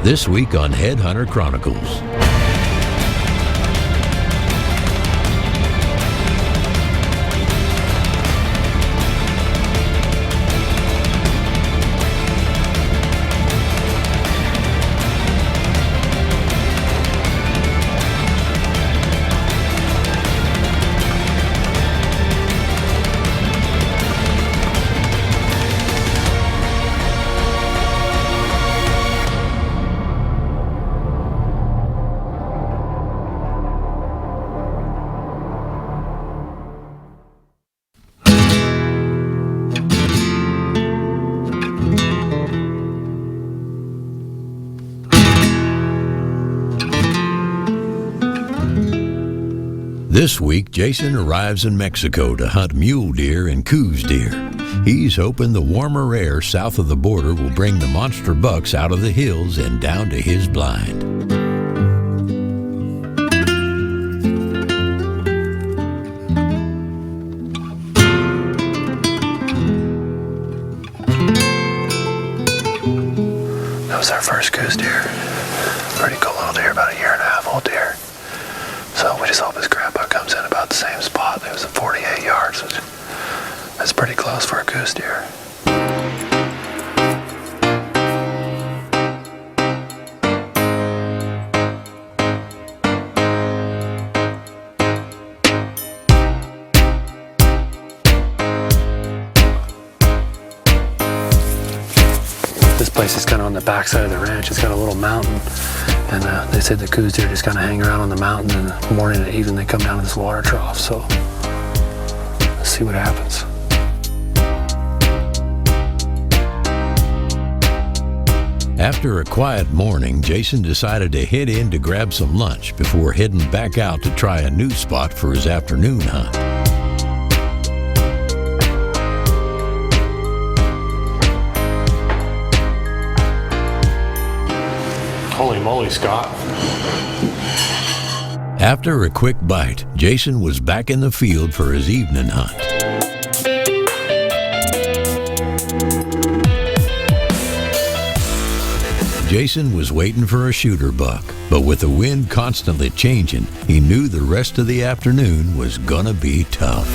This week on Headhunter Chronicles. This week, Jason arrives in Mexico to hunt mule deer and Coues deer. He's hoping the warmer air south of the border will bring the monster bucks out of the hills and down to his blind. That was our first Coues deer. Pretty cool little deer, about a year and a half old deer. So we just hope his grandpa comes in about the same spot. It was at 48 yards. That's pretty close for a Coues deer. This place is kind of on the backside of the ranch. It's got a little mountain. And they said the Coues deer just kind of hang around on the mountain, and in the morning and evening they come down to this water trough. So let's see what happens. After a quiet morning, Jason decided to head in to grab some lunch before heading back out to try a new spot for his afternoon hunt. Holy moly, Scott. After a quick bite, Jason was back in the field for his evening hunt. Jason was waiting for a shooter buck, but with the wind constantly changing, he knew the rest of the afternoon was gonna be tough.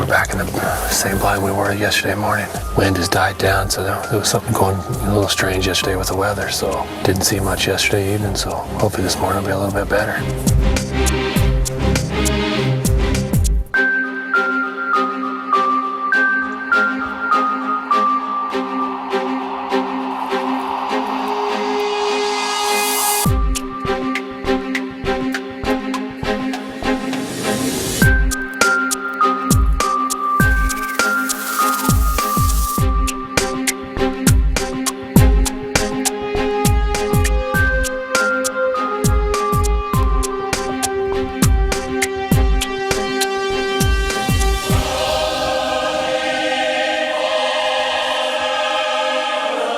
Back in the same blind we were yesterday morning. Wind has died down, so there was something going a little strange yesterday with the weather, so didn't see much yesterday evening, so hopefully this morning will be a little bit better.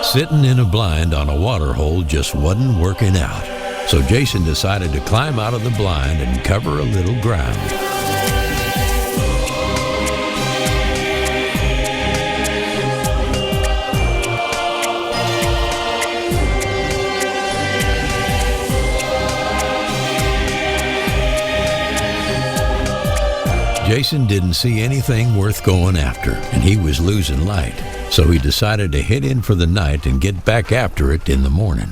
Sitting in a blind on a water hole just wasn't working out, so Jason decided to climb out of the blind and cover a little ground. Jason didn't see anything worth going after, and he was losing light, so he decided to head in for the night and get back after it in the morning.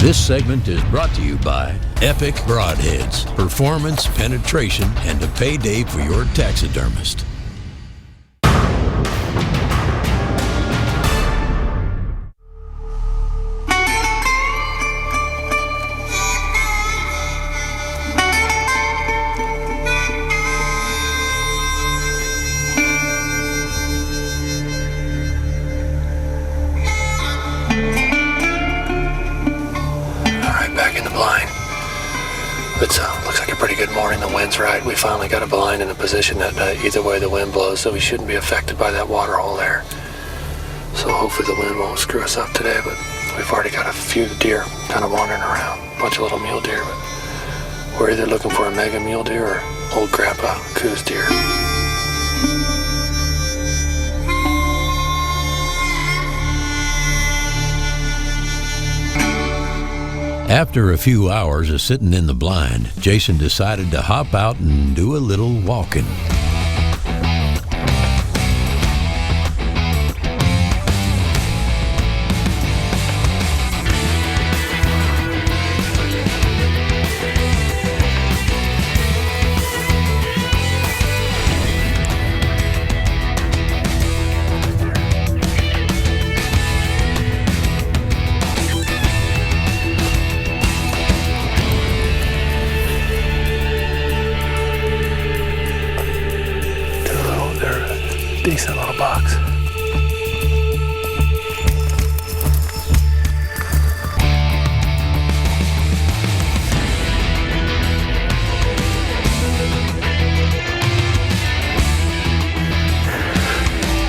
This segment is brought to you by Epic Broadheads, performance, penetration, and a payday for your taxidermist. Looks like a pretty good morning. The wind's right. We finally got a blind in a position that either way the wind blows, so we shouldn't be affected by that water hole there. So hopefully the wind won't screw us up today, but we've already got a few deer kind of wandering around. A bunch of little mule deer, but we're either looking for a mega mule deer or old grandpa Coues deer. After a few hours of sitting in the blind, Jason decided to hop out and do a little walking. Decent little box.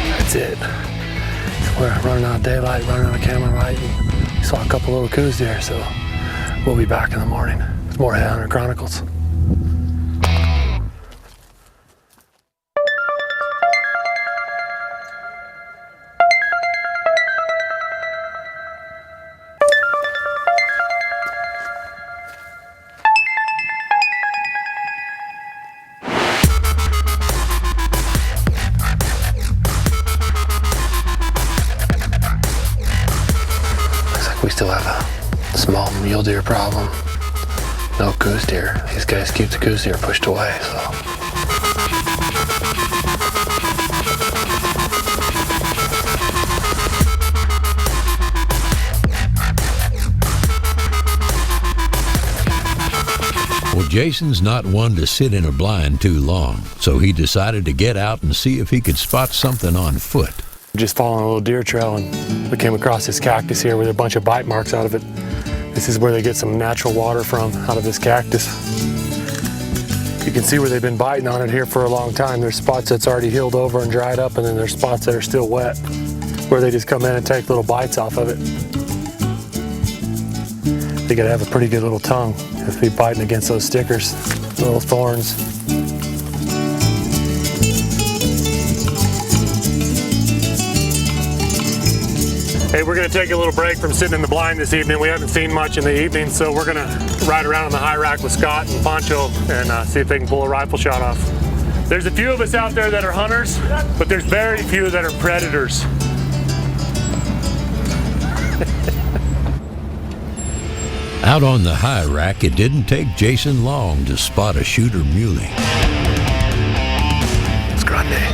That's it. We're running out of daylight, running out of camera light. We saw a couple little Coues deer, so we'll be back in the morning with more Headhunter Chronicles. We still have a small mule deer problem. No Coues deer. These guys keep the Coues deer pushed away, so. Well, Jason's not one to sit in a blind too long, so he decided to get out and see if he could spot something on foot. Just following a little deer trail, and we came across this cactus here with a bunch of bite marks out of it. This is where they get some natural water from, out of this cactus. You can see where they've been biting on it here for a long time. There's spots that's already healed over and dried up, and then there's spots that are still wet, where they just come in and take little bites off of it. They gotta have a pretty good little tongue if they're biting against those stickers, little thorns. Hey, we're going to take a little break from sitting in the blind this evening. We haven't seen much in the evening, so we're going to ride around on the high rack with Scott and Poncho and see if they can pull a rifle shot off. There's a few of us out there that are hunters, but there's very few that are predators. Out on the high rack, it didn't take Jason long to spot a shooter muley. It's grande.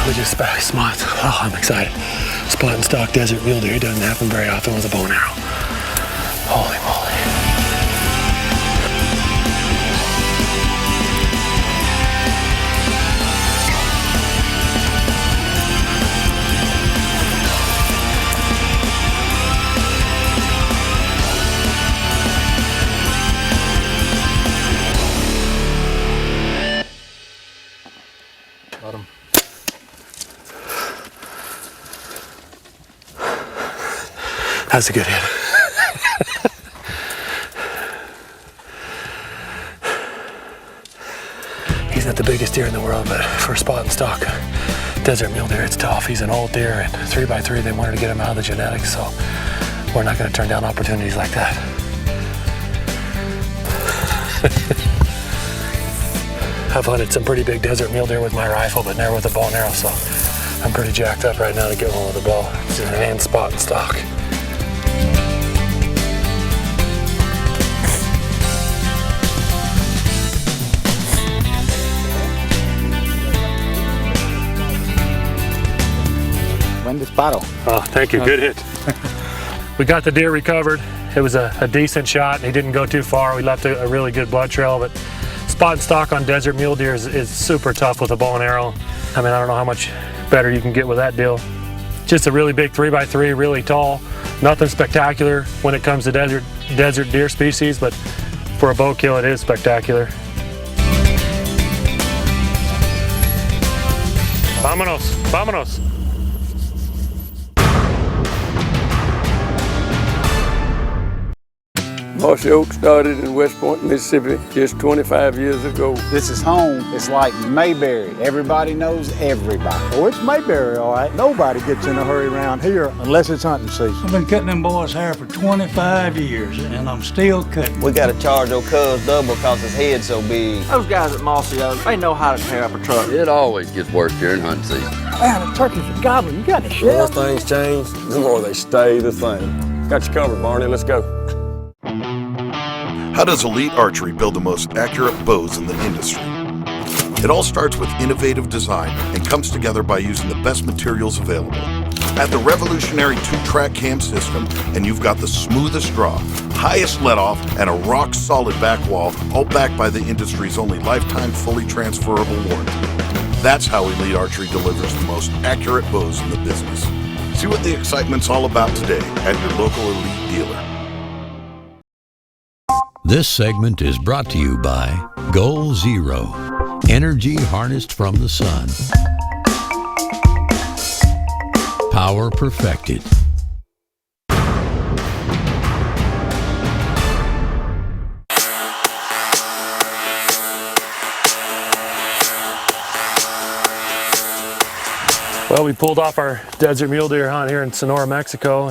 We just barely smoked. Oh, I'm excited. spot and stock desert mule deer. It doesn't happen very often with a bow and arrow. Holy moly. Got him. That's a good hit. He's not the biggest deer in the world, but for spot and stock desert mule deer, it's tough. He's an old deer, and 3x3, they wanted to get him out of the genetics, so we're not going to turn down opportunities like that. I've hunted some pretty big desert mule deer with my rifle, but never with a bow and arrow, so I'm pretty jacked up right now to get one with a bow and spot and stock. Buen disparo. Oh, thank you. Good hit. We got the deer recovered. It was a decent shot. He didn't go too far. We left a really good blood trail, but spot and stock on desert mule deer is super tough with a bow and arrow. I mean, I don't know how much better you can get with that deal. Just a really big 3x3, really tall. Nothing spectacular when it comes to desert deer species, but for a bow kill, it is spectacular. Vámonos, vámonos. Mossy Oak started in West Point, Mississippi just 25 years ago. This is home. It's like Mayberry. Everybody knows everybody. Oh, it's Mayberry, all right. Nobody gets in a hurry around here unless it's hunting season. I've been cutting them boys' hair for 25 years, and I'm still cutting. We got to charge old Coues double because his head's so big. Those guys at Mossy Oak, they know how to tear up a truck. It always gets worse during hunting season. Man, the turkeys are gobbling. You got any The shell? more things change, the more they stay the same. Got you covered, Barney. Let's go. How does Elite Archery build the most accurate bows in the industry? It all starts with innovative design and comes together by using the best materials available. Add the revolutionary 2-track cam system and you've got the smoothest draw, highest let-off, and a rock-solid back wall, all backed by the industry's only lifetime fully transferable warranty. That's how Elite Archery delivers the most accurate bows in the business. See what the excitement's all about today at your local Elite dealer. This segment is brought to you by Goal Zero, energy harnessed from the sun. Power perfected. Well, we pulled off our desert mule deer hunt here in Sonora, Mexico,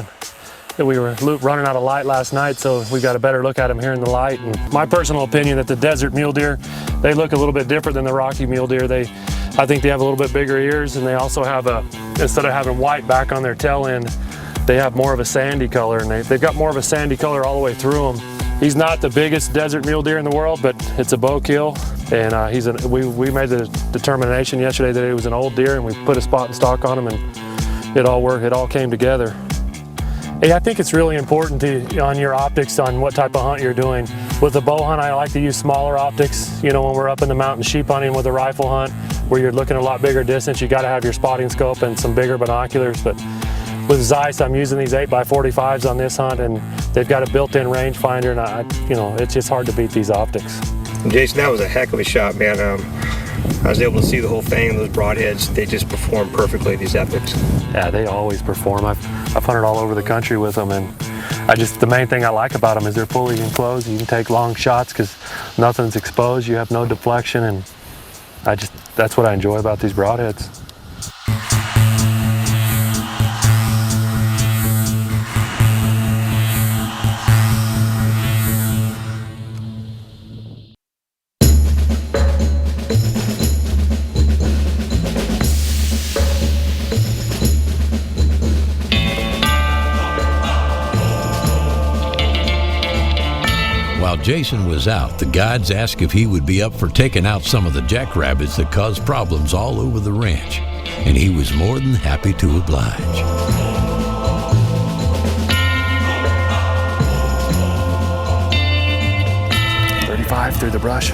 and we were running out of light last night, so we got a better look at them here in the light. And my personal opinion that the desert mule deer, they look a little bit different than the Rocky mule deer. I think they have a little bit bigger ears, and they also have instead of having white back on their tail end, they have more of a sandy color, and they've got more of a sandy color all the way through them. He's not the biggest desert mule deer in the world, but it's a bow kill, and we made the determination yesterday that it was an old deer, and we put a spot and stock on him, and it all worked. It all came together. Hey, I think it's really important on your optics on what type of hunt you're doing. With a bow hunt, I like to use smaller optics. You know, when we're up in the mountains sheep hunting with a rifle hunt, where you're looking at a lot bigger distance, you got to have your spotting scope and some bigger binoculars. But with Zeiss, I'm using these 8x45s on this hunt, and they've got a built-in rangefinder, and it's just hard to beat these optics. Jason, that was a heck of a shot, man. I was able to see the whole thing, and those broadheads, they just perform perfectly, these epics. Yeah, they always perform. I've hunted all over the country with them, and the main thing I like about them is they're fully enclosed. You can take long shots because nothing's exposed. You have no deflection, and that's what I enjoy about these broadheads. While Jason was out, the guides asked if he would be up for taking out some of the jackrabbits that cause problems all over the ranch. and he was more than happy to oblige. 35 through the brush.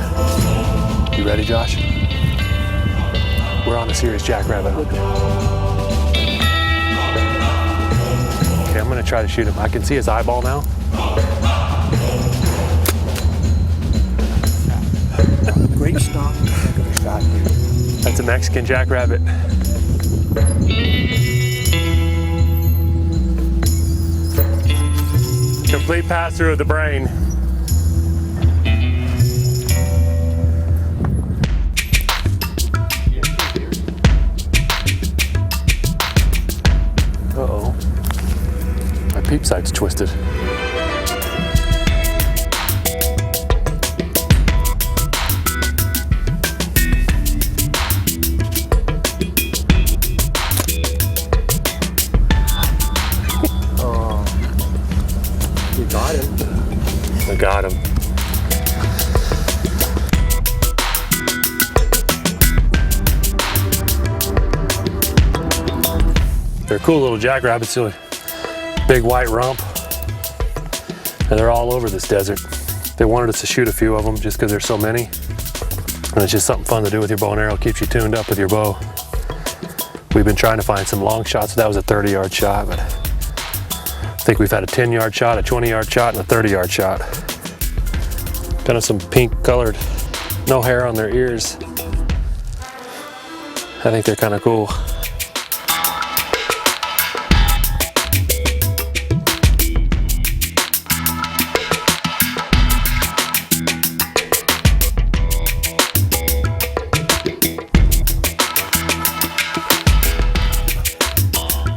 You ready, Josh? We're on a serious jackrabbit hunt. Okay, I'm gonna try to shoot him. I can see his eyeball now. Great stop. That's a Mexican jackrabbit. Complete pass through of the brain. Uh-oh. My peep sight's twisted. I got him. They're cool little jackrabbits, silly. Big white rump. And they're all over this desert. They wanted us to shoot a few of them just because there's so many. And it's just something fun to do with your bow and arrow. Keeps you tuned up with your bow. We've been trying to find some long shots. That was a 30-yard shot, but I think we've had a 10-yard shot, a 20-yard shot, and a 30-yard shot. Kind of some pink colored, no hair on their ears. I think they're kind of cool.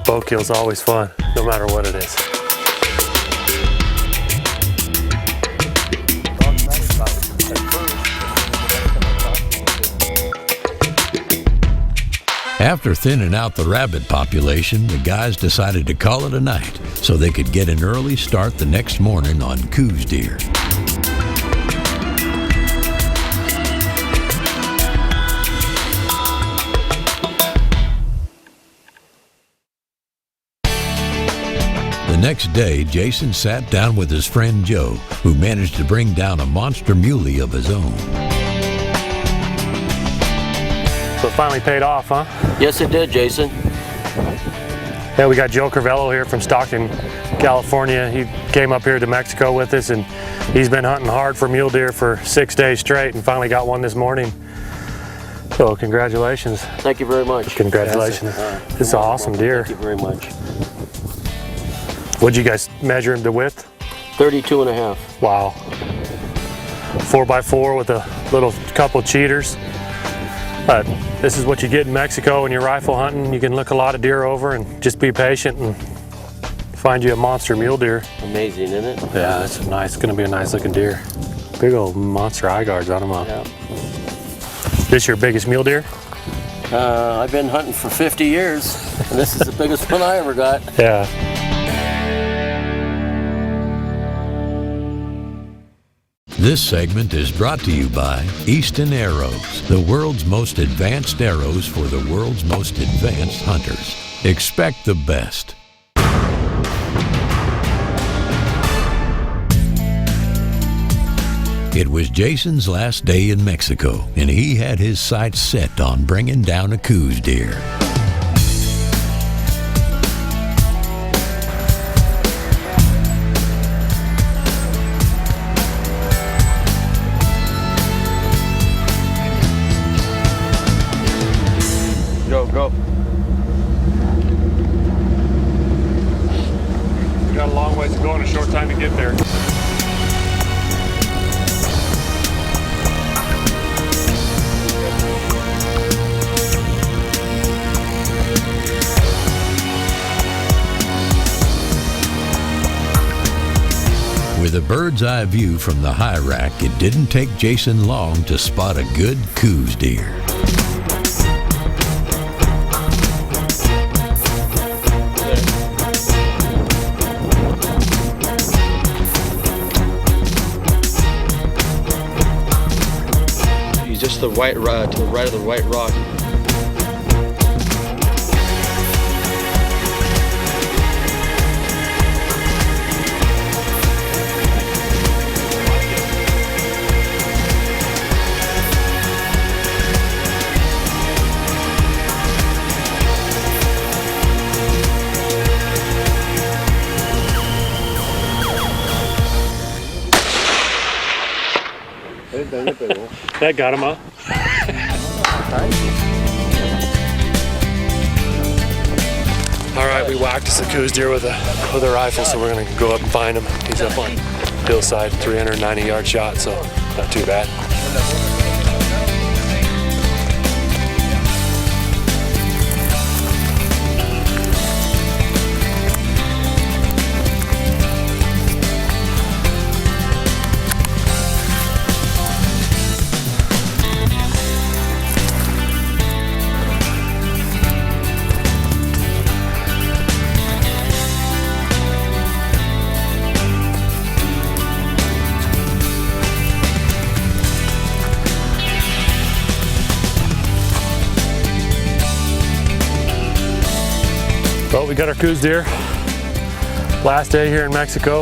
Bow kill's always fun, no matter what it is. After thinning out the rabbit population, the guys decided to call it a night so they could get an early start the next morning on Coues deer. The next day, Jason sat down with his friend Joe, who managed to bring down a monster muley of his own. So it finally paid off, huh? Yes, it did, Jason. Yeah, we got Joe Crivello here from Stockton, California. He came up here to Mexico with us, and he's been hunting hard for mule deer for 6 days straight and finally got one this morning. So congratulations. Thank you very much. Congratulations. This is an awesome deer. Thank you very much. What'd you guys measure him to width? 32 and a half. Wow. 4x4 with a little couple cheaters. This is what you get in Mexico when you're rifle hunting. You can look a lot of deer over and just be patient and find you a monster mule deer. Amazing, isn't it? Yeah, it's gonna be a nice looking deer. Big old monster eye guards on him. Yeah. This your biggest mule deer? I've been hunting for 50 years, and this is the biggest one I ever got. Yeah. This segment is brought to you by Easton Arrows, the world's most advanced arrows for the world's most advanced hunters. Expect the best. It was Jason's last day in Mexico, and he had his sights set on bringing down a Coues deer. Go. We got a long ways to go and a short time to get there. With a bird's eye view from the high rack, it didn't take Jason long to spot a good Coues deer. Just the white to the right of the white rock. That got him, huh? All right, we whacked us a Coues deer with a rifle, so we're gonna go up and find him. He's up on hillside, 390-yard shot, so not too bad. Well, we got our Coues deer. Last day here in Mexico.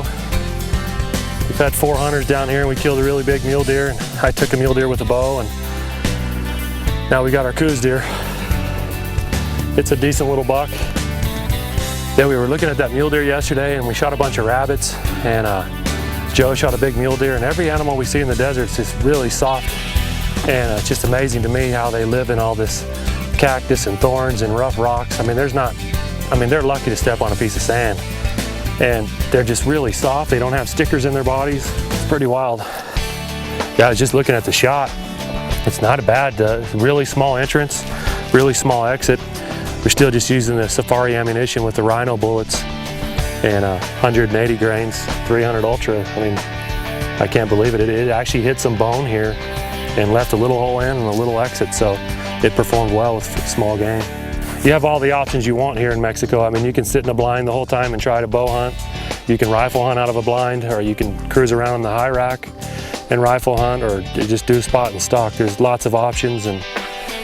We've had 4 hunters down here and we killed a really big mule deer. And I took a mule deer with a bow, and now we got our Coues deer. It's a decent little buck. Yeah, we were looking at that mule deer yesterday and we shot a bunch of rabbits, and Joe shot a big mule deer, and every animal we see in the desert is just really soft. And it's just amazing to me how they live in all this cactus and thorns and rough rocks. They're lucky to step on a piece of sand, and they're just really soft. They don't have stickers in their bodies. It's pretty wild. Yeah, I was just looking at the shot. It's not a bad, really small entrance, really small exit. We're still just using the safari ammunition with the rhino bullets, and 180 grains, 300 Ultra. I can't believe it. It actually hit some bone here and left a little hole in and a little exit, so it performed well with small game. You have all the options you want here in Mexico. You can sit in a blind the whole time and try to bow hunt. You can rifle hunt out of a blind, or you can cruise around in the high rack and rifle hunt, or just do spot and stock. There's lots of options, and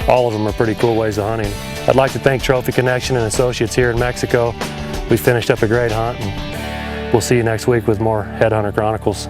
all of them are pretty cool ways of hunting. I'd like to thank Trophy Connection and Associates here in Mexico. We finished up a great hunt, and we'll see you next week with more Headhunter Chronicles.